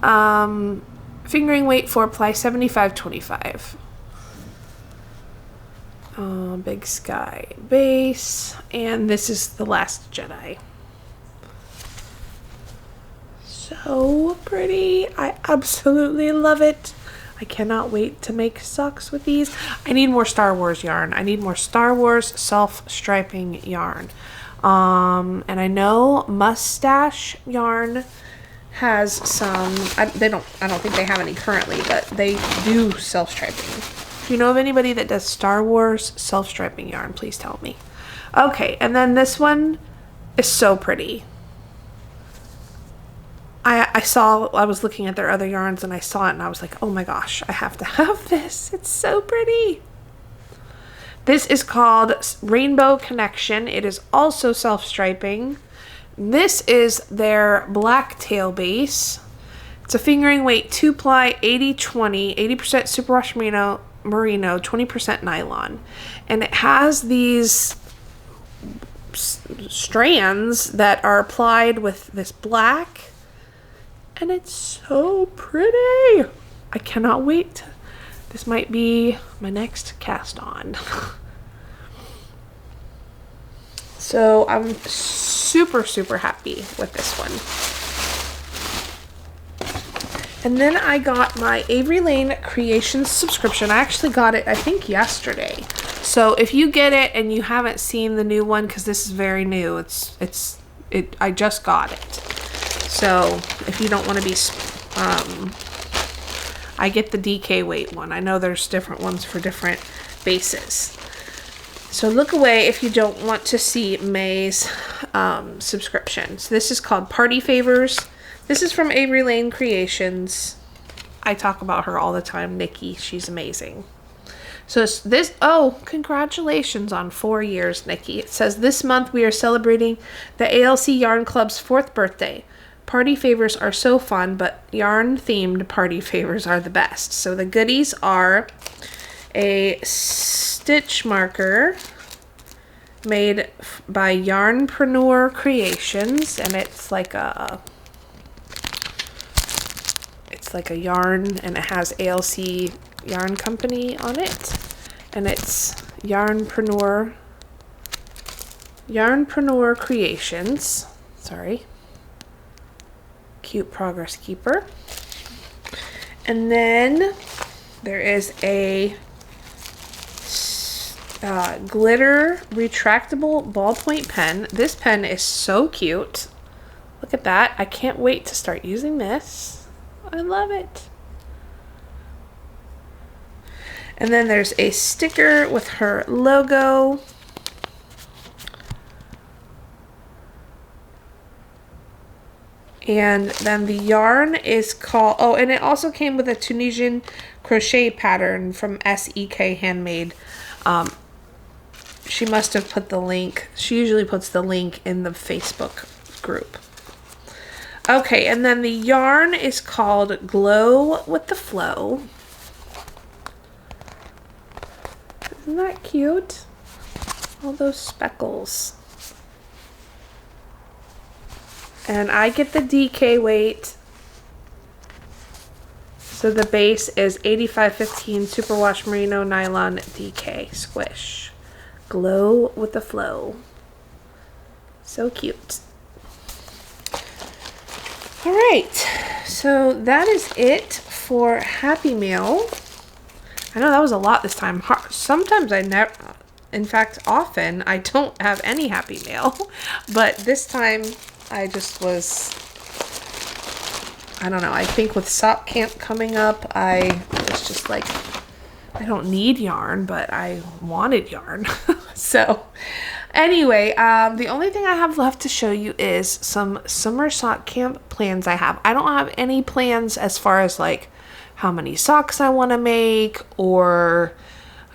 Fingering weight 4-ply, 75/25. Big Sky base, and this is The Last Jedi. So pretty. I absolutely love it. I cannot wait to make socks with these. I need more Star Wars yarn. I need more Star Wars self-striping yarn. And I know Mustache Yarn has some. I don't think they have any currently, but they do self-striping. If you know of anybody that does Star Wars self-striping yarn, please tell me. Okay, and then this one is so pretty. I was looking at their other yarns, and I saw it, and I was like, oh my gosh, I have to have this. It's so pretty. This is called Rainbow Connection. It is also self-striping. This is their blacktail base. It's a fingering weight 2-ply, 80/20, 80% superwash merino, 20% nylon. And it has these strands that are applied with this black. And it's so pretty. I cannot wait. This might be my next cast on. So I'm super happy with this one. And then I got my Avery Lane Creations subscription. I actually got it, I think, yesterday. So if you get it and you haven't seen the new one, because this is very new, I just got it. So if you don't want to be, I get the DK weight one. I know there's different ones for different bases. So look away if you don't want to see May's subscription. So this is called Party Favors. This is from Avery Lane Creations. I talk about her all the time, Nikki. She's amazing. So congratulations on 4 years, Nikki. It says this month we are celebrating the ALC Yarn Club's 4th birthday. Party favors are so fun, but yarn-themed party favors are the best. So the goodies are a stitch marker made by Yarnpreneur Creations, and it's like a yarn, and it has ALC Yarn Company on it, and it's Yarnpreneur Creations. Sorry. Cute progress keeper. And then there is a glitter retractable ballpoint pen. This pen is so cute. Look at that. I can't wait to start using this. I love it. And then there's a sticker with her logo. And then the yarn is called, oh, and it also came with a Tunisian crochet pattern from SEK Handmade. She must have put the link, she usually puts the link in the Facebook group. Okay, and then the yarn is called Glow with the Flow. Isn't that cute? All those speckles. And I get the DK weight. So the base is 8515 Superwash Merino Nylon DK Squish. Glow with the Flow. So cute. All right, so that is it for Happy Mail. I know that was a lot this time. Sometimes I never, in fact, often I don't have any Happy Mail, but this time I just was, I don't know, I think with sock camp coming up, I was just like, I don't need yarn, but I wanted yarn. So anyway, the only thing I have left to show you is some summer sock camp plans I have. I don't have any plans as far as like how many socks I want to make, or,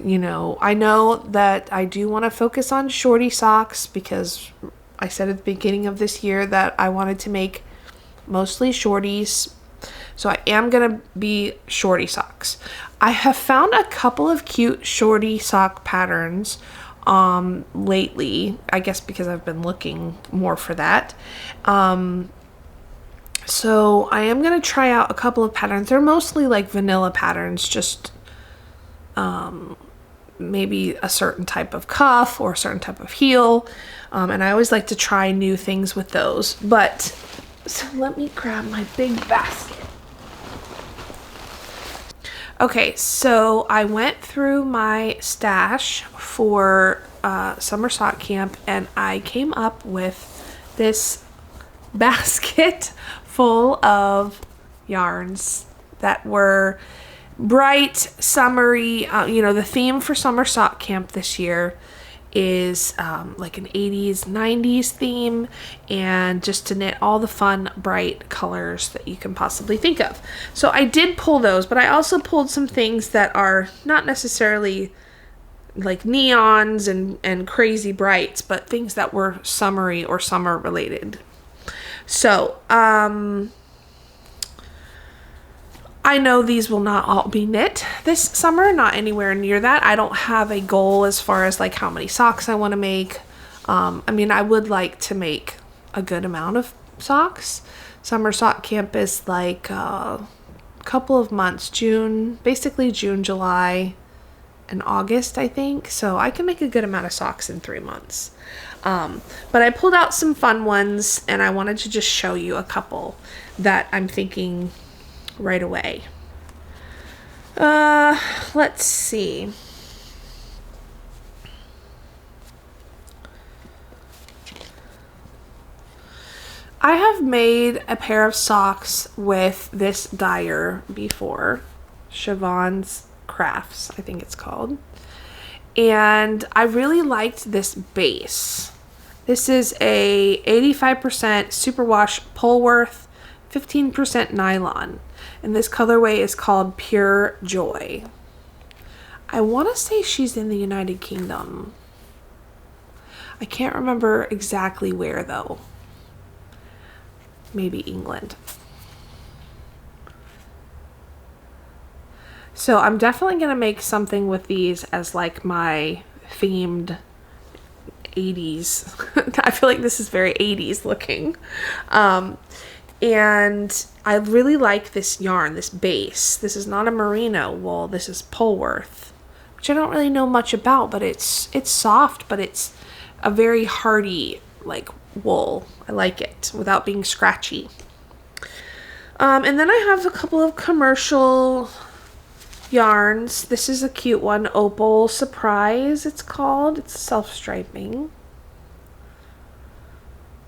you know, I know that I do want to focus on shorty socks because I said at the beginning of this year that I wanted to make mostly shorties. So I am going to be shorty socks. I have found a couple of cute shorty sock patterns lately, I guess because I've been looking more for that. So I am going to try out a couple of patterns. They're mostly like vanilla patterns, just maybe a certain type of cuff or a certain type of heel. And I always like to try new things with those. But so let me grab my big basket. Okay, so I went through my stash for summer sock camp and I came up with this basket full of yarns that were bright, summery. You know, the theme for summer sock camp this year is like an 80s, 90s theme, and just to knit all the fun, bright colors that you can possibly think of. So I did pull those, but I also pulled some things that are not necessarily like neons and crazy brights, but things that were summery or summer related. So, I know these will not all be knit this summer, not anywhere near that. I don't have a goal as far as like how many socks I want to make. I mean, I would like to make a good amount of socks. Summer sock camp is like a couple of months, basically June, July, and August, I think. So I can make a good amount of socks in 3 months. But I pulled out some fun ones and I wanted to just show you a couple that I'm thinking right away. Let's see. I have made a pair of socks with this dyer before, Siobhan's Crafts, I think it's called. And I really liked this base. This is a 85% superwash Polworth, 15% nylon. And this colorway is called Pure Joy. I want to say she's in the United Kingdom. I can't remember exactly where though. Maybe England. So I'm definitely going to make something with these as like my themed 80s. I feel like this is very 80s looking. And I really like this yarn, this base. This is not a merino wool. This is Polworth, which I don't really know much about, but it's soft, but it's a very hardy like wool. I like it without being scratchy. And then I have a couple of commercial yarns. This is a cute one, Opal Surprise it's called. It's self-striping.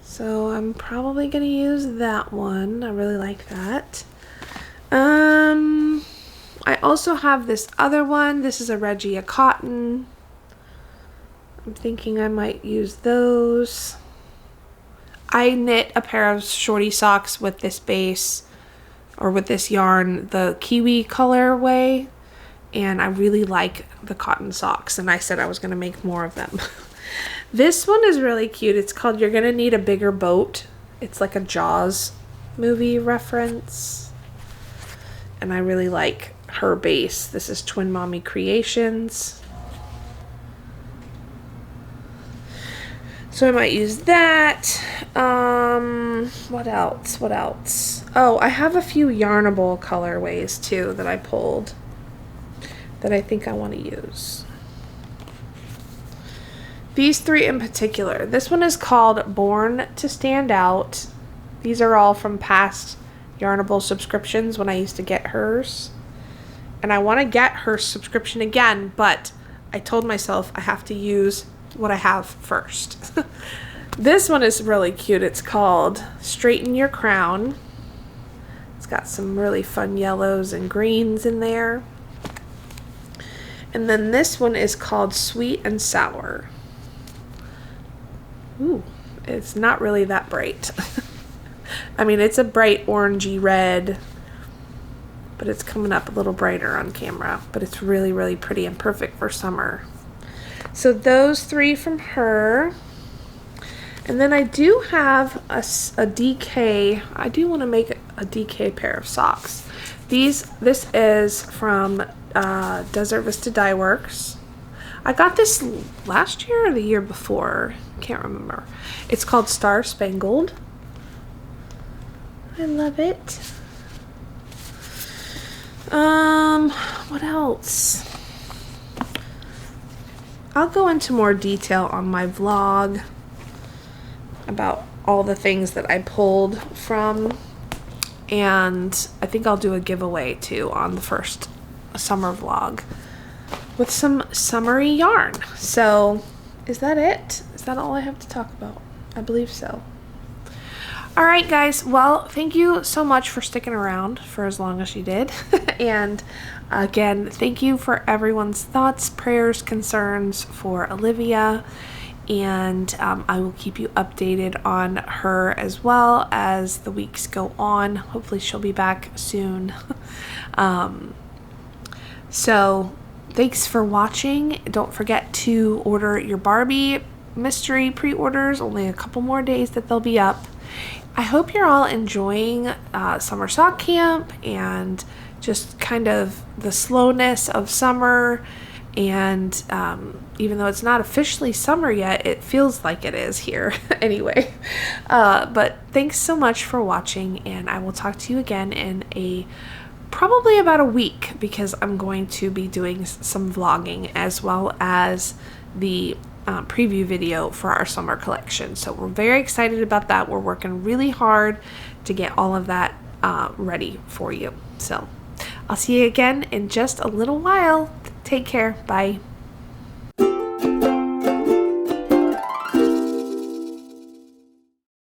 So I'm probably going to use that one. I really like that. I also have this other one. This is a Regia cotton. I'm thinking I might use those. I knit a pair of shorty socks with this base, or with this yarn, the Kiwi colorway, and I really like the cotton socks, and I said I was going to make more of them. This one is really cute. It's called You're Gonna Need a Bigger Boat. It's like a Jaws movie reference, and I really like her base. This is Twin Mommy Creations. So I might use that. What else? Oh, I have a few Yarnable colorways too that I pulled that I think I want to use. These three in particular. This one is called Born to Stand Out. These are all from past Yarnable subscriptions when I used to get hers. And I want to get her subscription again, but I told myself I have to use what I have first. This one is really cute. It's called Straighten Your Crown. It's got some really fun yellows and greens in there. And then this one is called Sweet and Sour. Ooh, it's not really that bright. I mean, it's a bright orangey red, but it's coming up a little brighter on camera. But it's really, really pretty and perfect for summer. So those three from her. And then I do have a DK. I do want to make a DK pair of socks. This is from Desert Vista Dye Works. I got this last year or the year before. Can't remember. It's called Star Spangled. I love it. What else? I'll go into more detail on my vlog about all the things that I pulled from, and I think I'll do a giveaway too on the first summer vlog with some summery yarn. So is that it? Is that all I have to talk about? I believe so. All right, guys. Well, thank you so much for sticking around for as long as you did. And again, thank you for everyone's thoughts, prayers, concerns for Olivia. And I will keep you updated on her as well as the weeks go on. Hopefully she'll be back soon. So thanks for watching. Don't forget to order your Barbie mystery pre-orders. Only a couple more days that they'll be up. I hope you're all enjoying summer sock camp and just kind of the slowness of summer. And even though it's not officially summer yet, it feels like it is here anyway. But thanks so much for watching, and I will talk to you again in probably about a week, because I'm going to be doing some vlogging as well as the preview video for our summer collection. So we're very excited about that. We're working really hard to get all of that ready for you. So I'll see you again in just a little while. Take care. Bye.